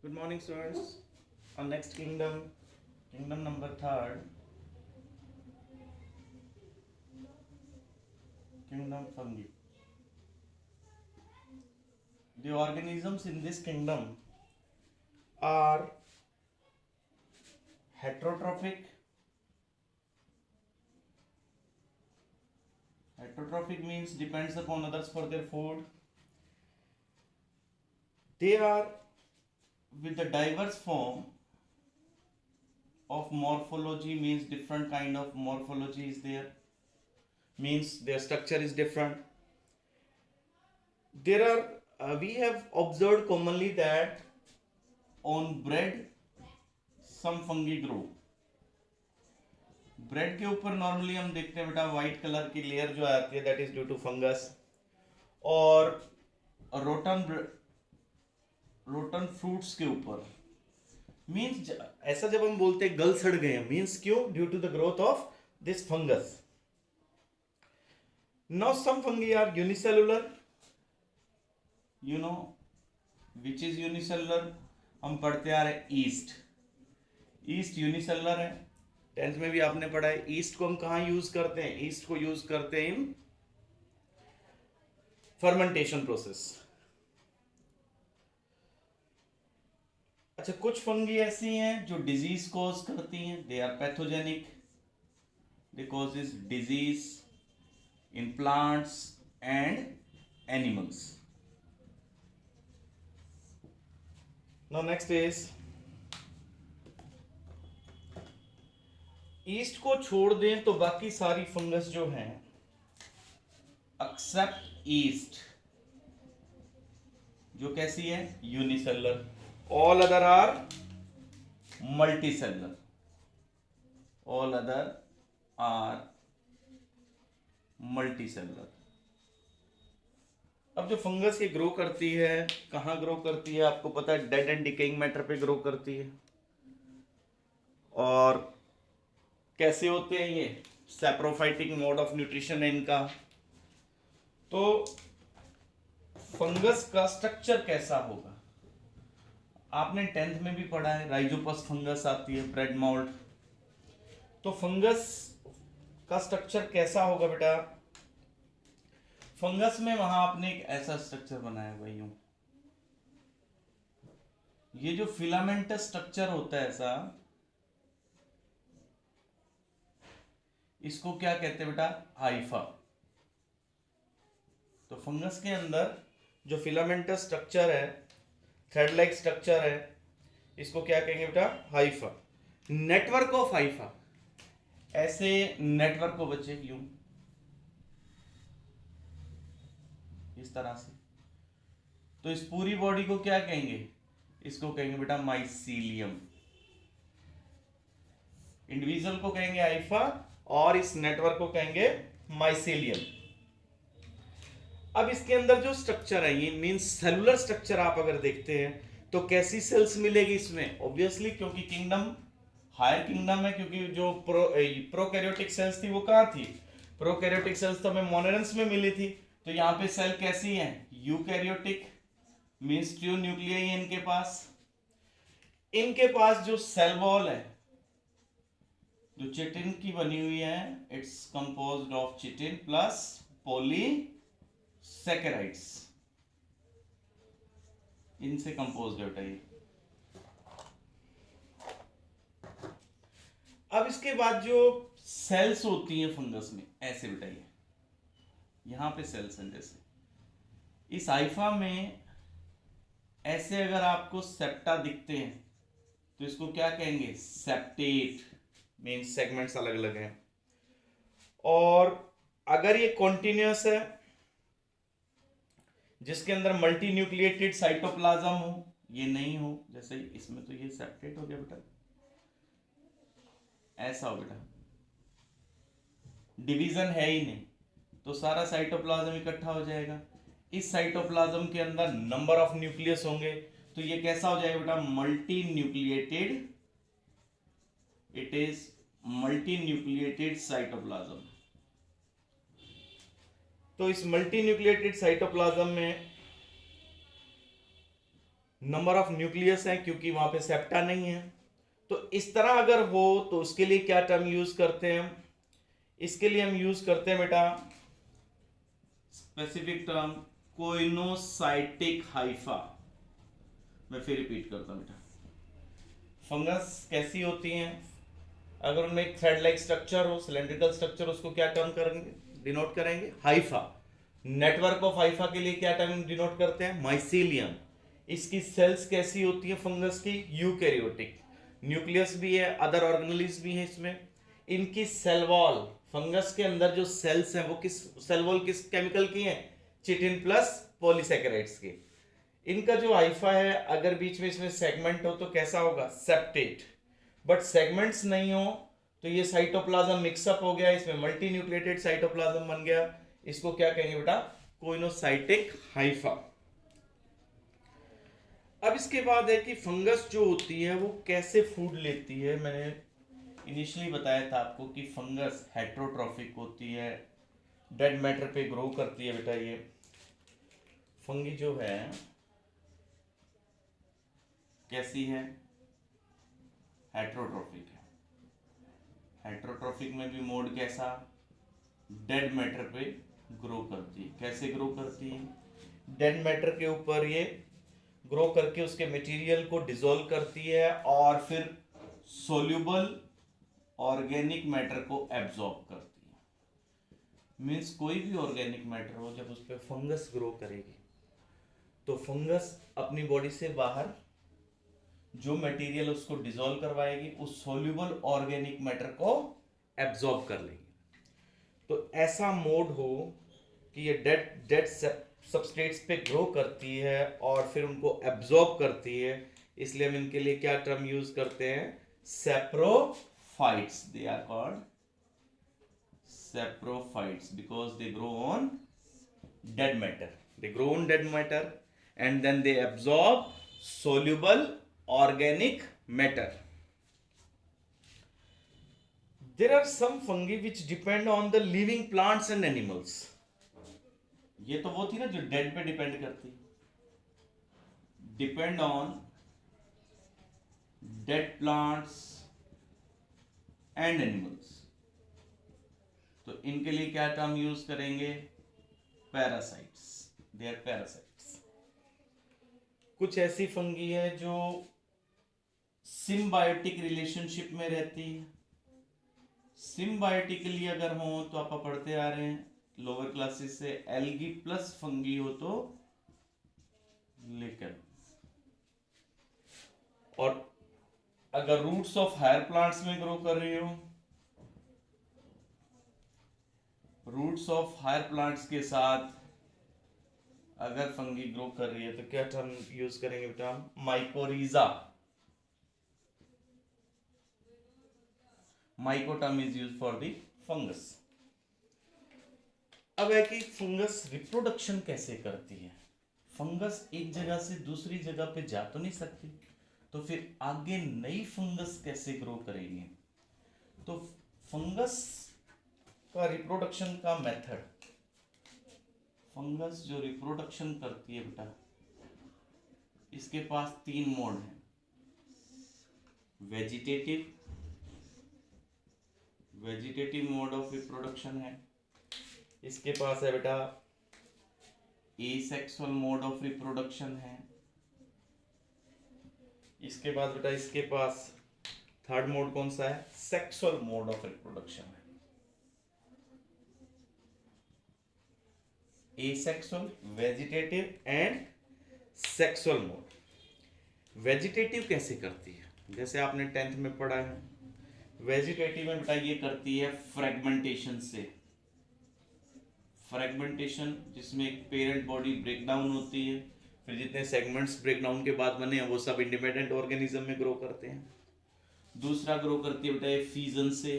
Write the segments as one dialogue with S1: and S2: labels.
S1: Good morning, students. Our next kingdom, kingdom number third, kingdom fungi. The organisms in this kingdom are heterotrophic. Heterotrophic means depends upon others for their food. They are with the diverse form of morphology, means different kind of morphology is there, means their structure is different. There are we have observed commonly that on bread some fungi grow. Bread के ऊपर normally हम देखते हैं बेटा white colour की layer जो आती है that is due to fungus. और रोटन रोटन फ्रूट्स के ऊपर मींस ऐसा जब हम बोलते हैं गल सड़ गए मींस क्यों? Due to the growth of this fungus. Now some fungi are unicellular. You know which is unicellular? हम पढ़ते आ रहे ईस्ट. ईस्ट यूनिसेलुलर है. टेंथ में भी आपने पढ़ा है. ईस्ट को हम कहां यूज करते हैं? ईस्ट को यूज करते हैं इन फर्मेंटेशन प्रोसेस. अच्छा, कुछ फंगी ऐसी हैं जो डिजीज कॉज करती हैं. They are pathogenic. They causes disease in plants and animals. Now next is yeast को छोड़ दें तो बाकी सारी फंगस जो हैं एक्सेप्ट ईस्ट जो कैसी है? Unicellular. All other are multicellular. All other are multicellular. अब जो फंगस ये ग्रो करती है कहां ग्रो करती है? आपको पता है डेड एंड डिकेइंग मैटर पे ग्रो करती है. और कैसे होते हैं ये? सैप्रोफाइटिक मोड ऑफ न्यूट्रिशन है इनका. तो फंगस का स्ट्रक्चर कैसा होगा? आपने टेंथ में भी पढ़ा है राइजोपस फंगस आती है, ब्रेड मोल्ड. तो फंगस का स्ट्रक्चर कैसा होगा बेटा? फंगस में वहां आपने एक ऐसा स्ट्रक्चर बनाया हुआ यूं. ये जो फिलामेंटस स्ट्रक्चर होता है ऐसा, इसको क्या कहते हैं बेटा? हाइफा. तो फंगस के अंदर जो फिलामेंटस स्ट्रक्चर है, थ्रेड लाइक स्ट्रक्चर है, इसको क्या कहेंगे बेटा? हाइफा. Network of Haifa. ऐसे नेटवर्क को बच्चे यूं इस तरह से. तो इस पूरी बॉडी को क्या कहेंगे? इसको कहेंगे बेटा माइसीलियम. इंडिविजुअल को कहेंगे हाइफा और इस नेटवर्क को कहेंगे माइसीलियम. अब इसके अंदर जो स्ट्रक्चर है ये मींस सेलुलर स्ट्रक्चर आप अगर देखते हैं तो कैसी सेल्स मिलेगी इसमें? ऑब्वियसली क्योंकि किंगडम हायर किंगडम है, क्योंकि जो प्रोकैरियोटिक सेल्स थी वो कहां थी? प्रोकैरियोटिक सेल्स तो हमें मोनेरन्स में मिली थी. तो यहां पे सेल कैसी है? यूकैरियोटिक. मींस ट्रू न्यूक्लियाई है इनके पास. इनके पास जो सेल वॉल है जो चिटिन की बनी हुई है, it's composed of chitin plus polysaccharides. इनसे कंपोज्ड होता है. अब इसके बाद जो सेल्स होती हैं फंगस में ऐसे बताइए, यहां पे सेल्स हैं जैसे इस हाइफा में. ऐसे अगर आपको सेप्टा दिखते हैं तो इसको क्या कहेंगे? सेप्टेट. मीन सेगमेंट्स अलग अलग हैं. और अगर ये कॉन्टिन्यूअस है जिसके अंदर मल्टी न्यूक्लिएटेड साइटोप्लाज्म हो, ये नहीं हो, जैसे इसमें तो ये सेप्टेट हो गया बेटा, ऐसा हो बेटा, डिवीजन है ही नहीं, तो सारा साइटोप्लाज्म इकट्ठा हो जाएगा. इस साइटोप्लाज्म के अंदर नंबर ऑफ न्यूक्लियस होंगे तो ये कैसा हो जाएगा बेटा? Multi nucleated. It is multi nucleated cytoplasm. तो इस मल्टी न्यूक्लिएटेड साइटोप्लाज्म में नंबर ऑफ न्यूक्लियस है क्योंकि वहां पे सेप्टा नहीं है। तो इस तरह अगर हो तो उसके लिए क्या टर्म यूज करते हैं हम? इसके लिए हम यूज करते हैं बेटा स्पेसिफिक टर्म कोइनोसाइटिक हाइफा। मैं फिर रिपीट करता हूं बेटा, फंगस कैसी होती हैं? अगर उनमें एक थ्रेड लाइक स्ट्रक्चर हो, सिलेंड्रिकल स्ट्रक्चर, उसको क्या टर्म करेंगे, डिनोट करेंगे? हाइफा। नेटवर्क ऑफ हाइफा के लिए क्या टर्म डिनोट करते हैं? माइसीलियम। इसकी सेल्स कैसी होती है फंगस की? यूकैरियोटिक। न्यूक्लियस भी है, अदर ऑर्गेनेल्स भी हैं इसमें। इनकी सेल वॉल, फंगस के अंदर जो सेल्स हैं वो किस सेल वॉल किस केमिकल की हैं? चिटिन प्लस पॉलीसैकेराइड्स की। इनका जो हाइफा है अगर बीच में इसमें सेगमेंट हो तो कैसा होगा? सेप्टेट। बट सेगमेंट्स नहीं हो तो ये साइटोप्लाज्म मिक्सअप हो गया, इसमें मल्टी न्यूक्लिएटेड साइटोप्लाज्म बन गया। इसको क्या कहेंगे बेटा? Coenocytic Haifa. अब इसके बाद है कि फंगस जो होती है वो कैसे फूड लेती है। मैंने इनिशियली बताया था आपको कि फंगस हेट्रोट्रॉफिक होती है, डेड मैटर पे ग्रो करती है बेटा। ये फंगी जो है कैसी है? हेट्रोट्रॉफिक है। हेट्रोट्रॉफिक में भी मोड कैसा? डेड मैटर पे ग्रो करती है। कैसे ग्रो करती है? डेड मैटर के ऊपर ये ग्रो करके उसके मटेरियल को डिसॉल्व करती है और फिर सोल्यूबल ऑर्गेनिक मैटर को एब्जॉर्ब करती है। मीन्स कोई भी ऑर्गेनिक मैटर हो, जब उस पर फंगस ग्रो करेगी तो फंगस अपनी बॉडी से बाहर जो मटेरियल उसको डिसॉल्व करवाएगी उस सोल्यूबल ऑर्गेनिक मैटर को एब्जॉर्ब कर लेगी। तो ऐसा मोड हो कि ये डेड डेड सबस्ट्रेट्स पे ग्रो करती है और फिर उनको एब्जॉर्ब करती है, इसलिए हम इनके लिए क्या टर्म यूज करते हैं? Saprophytes. They are called saprophytes because they grow on dead matter. They grow on dead matter and then they absorb soluble organic matter. There are some fungi which depend on the living plants and animals. ये तो वो थी ना जो dead पे depend करती, depend on dead plants and animals. तो इनके लिए क्या टर्म यूज करेंगे? पैरासाइट्स। They are parasites. कुछ ऐसी फंगी है जो सिम्बायोटिक रिलेशनशिप में रहती है। सिम्बायोटिकली अगर हो तो आप पढ़ते आ रहे हैं लोअर क्लासेस से, एल्गी प्लस फंगी हो तो लेकर, और अगर रूट्स ऑफ हायर प्लांट्स में ग्रो कर रही हो, रूट्स ऑफ हायर प्लांट्स के साथ अगर फंगी ग्रो कर रही है तो क्या टर्म यूज करेंगे बेटा? Mycorrhiza. Myco term is use for the fungus. अब है कि फंगस रिप्रोडक्शन कैसे करती है। फंगस एक जगह से दूसरी जगह पे जा तो नहीं सकती, तो फिर आगे नई फंगस कैसे ग्रो करेंगे? तो फंगस का रिप्रोडक्शन का मेथड, फंगस जो रिप्रोडक्शन करती है बेटा, इसके पास 3 मोड हैं। वेजिटेटिव मोड ऑफ रिप्रोडक्शन है, इसके पास है बेटा एसेक्सुअल मोड ऑफ रिप्रोडक्शन है, इसके बाद बेटा इसके पास थर्ड मोड कौन सा है? सेक्सुअल मोड ऑफ रिप्रोडक्शन है। Asexual, vegetative and sexual mode. Vegetative कैसे करती है? जैसे आपने 10th में पढ़ा है, वेजिटेटिव में बेटा ये करती है फ्रेगमेंटेशन से। फ्रेगमेंटेशन जिसमें एक पेरेंट बॉडी ब्रेकडाउन होती है, फिर जितने सेगमेंट्स ब्रेकडाउन के बाद बने हैं वो सब इंडिपेंडेंट ऑर्गेनिज्म में ग्रो करते हैं। दूसरा ग्रो करती है बेटा फ्यूजन से,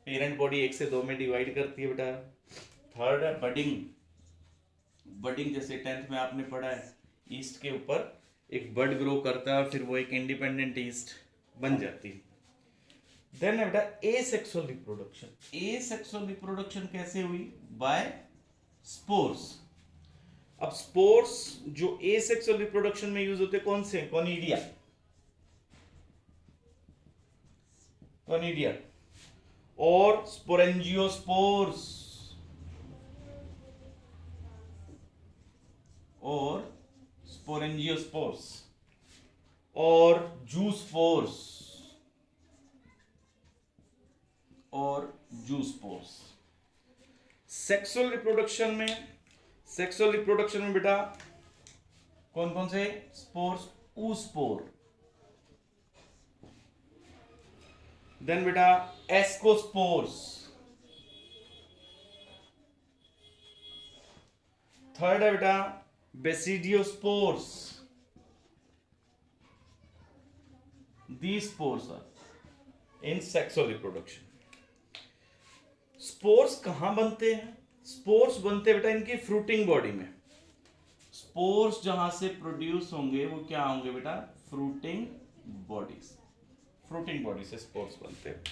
S1: पेरेंट बॉडी 1 से 2 में डिवाइड करती है बेटा। थर्ड है बडिंग। बडिंग जैसे 10th में आपने पढ़ा है, ईस्ट के ऊपर एक बड ग्रो करता है और फिर वो एक इंडिपेंडेंट ईस्ट बन जाती है। देन है बेटा एसेक्सुअल रिप्रोडक्शन। एसेक्सुअल रिप्रोडक्शन कैसे हुई? By spores. अब स्पोर्स जो एसेक्सुअल रिप्रोडक्शन में यूज होते कौन से? कोनिडिया, कोनिडिया और स्पोरेंजियोस्पोर्स और स्पोरेंजियोस्पोर्स और जूस्पोर्स और जूस्पोर्स। सेक्सुअल रिप्रोडक्शन में बेटा कौन कौन से स्पोर्स? ऊस्पोर, देन बेटा एस्कोस्पोर्स, थर्ड है बेटा basidiospores. These spores are in sexual reproduction. Spores कहां बनते हैं? स्पोर्स बनते हैं बेटा इनकी फ्रूटिंग बॉडी में। स्पोर्स जहां से प्रोड्यूस होंगे वो क्या होंगे बेटा? फ्रूटिंग बॉडीज, फ्रूटिंग बॉडी से स्पोर्स बनते हैं।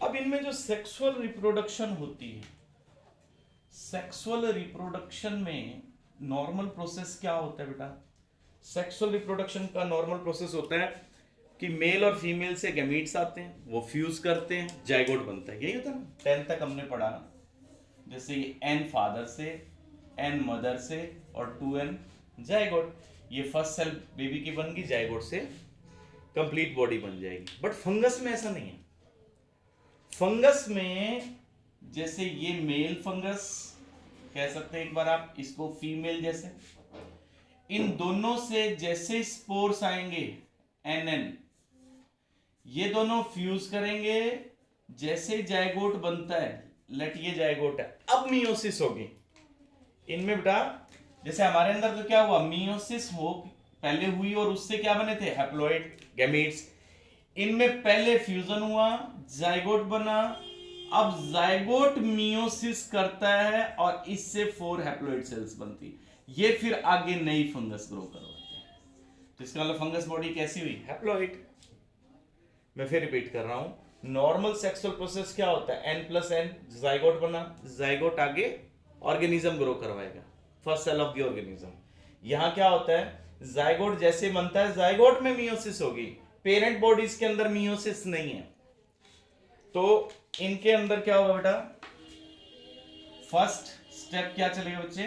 S1: अब इनमें जो सेक्सुअल रिप्रोडक्शन होती है, सेक्सुअल रिप्रोडक्शन में नॉर्मल प्रोसेस क्या होता है बेटा? सेक्सुअल रिप्रोडक्शन का नॉर्मल प्रोसेस होता है कि मेल और फीमेल से गैमीट्स आते हैं, वो फ्यूज करते हैं, जाइगोट बनता है। यही होता है ना, 10th तक हमने पढ़ा ना, जैसे n फादर से, n मदर से और 2n जाइगोट। ये फर्स्ट सेल बेबी की बन गई, जाइगोट से कंप्लीट बॉडी बन जाएगी। बट फंगस में ऐसा नहीं है। फंगस में जैसे ये मेल फंगस कह सकते हैं एक बार आप इसको, फीमेल जैसे, इन दोनों से जैसे स्पोर्स आएंगे NN, ये दोनों फ्यूज करेंगे, जैसे जाइगोट बनता है, लेट ये जाइगोट है, अब मियोसिस होगी इनमें बेटा। जैसे हमारे अंदर तो क्या हुआ, मियोसिस हो पहले हुई और उससे क्या बने थे? Haploid gametes. इनमें पहले फ्यूजन हुआ, जाइगोट बना, अब जाइगोट मियोसिस करता है और इससे 4 हैप्लॉइड सेल्स बनती, ये फिर आगे नई फंगस ग्रो करवाती है। तो इसका मतलब फंगस बॉडी कैसी हुई? हैप्लॉइड। मैं फिर रिपीट कर रहा हूं, नॉर्मल सेक्सुअल प्रोसेस क्या होता है? N+N, जाइगोट बना, जाइगोट आगे ऑर्गेनिज्म ग्रो करवाएगा, first cell of the organism. यहां क्या होता है? जाइगोट जैसे बनता है, जाइगोट में मियोसिस होगी, पेरेंट बॉडीज के अंदर मियोसिस नहीं है। तो इनके अंदर क्या होगा बेटा? फर्स्ट स्टेप क्या चलेगा बच्चे?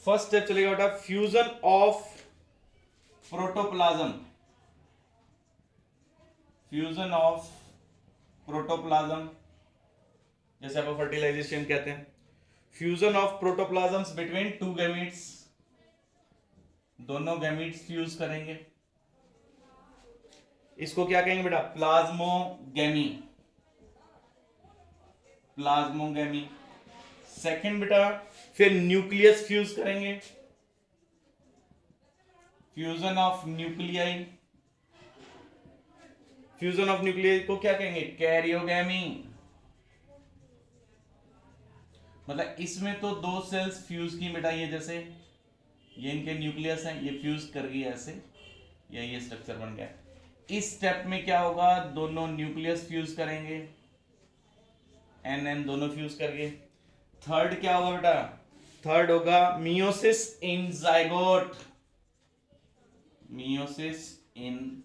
S1: फर्स्ट स्टेप चलेगा बेटा fusion of protoplasm, fusion of protoplasm, जैसे आप फर्टिलाइजेशन कहते हैं। फ्यूजन ऑफ प्रोटोप्लाज्म्स बिटवीन 2 गैमीट्स, दोनों गैमीट्स फ्यूज करेंगे, इसको क्या कहेंगे बेटा? Plasmogamy, plasmogamy. सेकंड बेटा फिर न्यूक्लियस फ्यूज करेंगे, fusion of nuclei, fusion of nuclei को क्या कहेंगे? कैरियोगैमी। मतलब इसमें तो 2 सेल्स फ्यूज की बेटा, ये जैसे ये इनके न्यूक्लियस हैं, ये फ्यूज कर गई ऐसे, ये स्ट्रक्चर बन गया। इस स्टेप में क्या होगा? दोनों न्यूक्लियस फ्यूज करेंगे, NN दोनों फ्यूज करके। थर्ड क्या होगा बेटा? थर्ड होगा मियोसिस इन जाइगोट, मियोसिस इन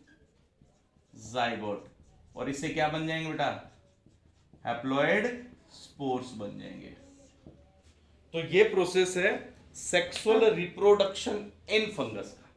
S1: जाइगोट, और इससे क्या बन जाएंगे बेटा? हैप्लॉइड स्पोर्स बन जाएंगे। तो ये प्रोसेस है सेक्सुअल रिप्रोडक्शन इन फंगस का।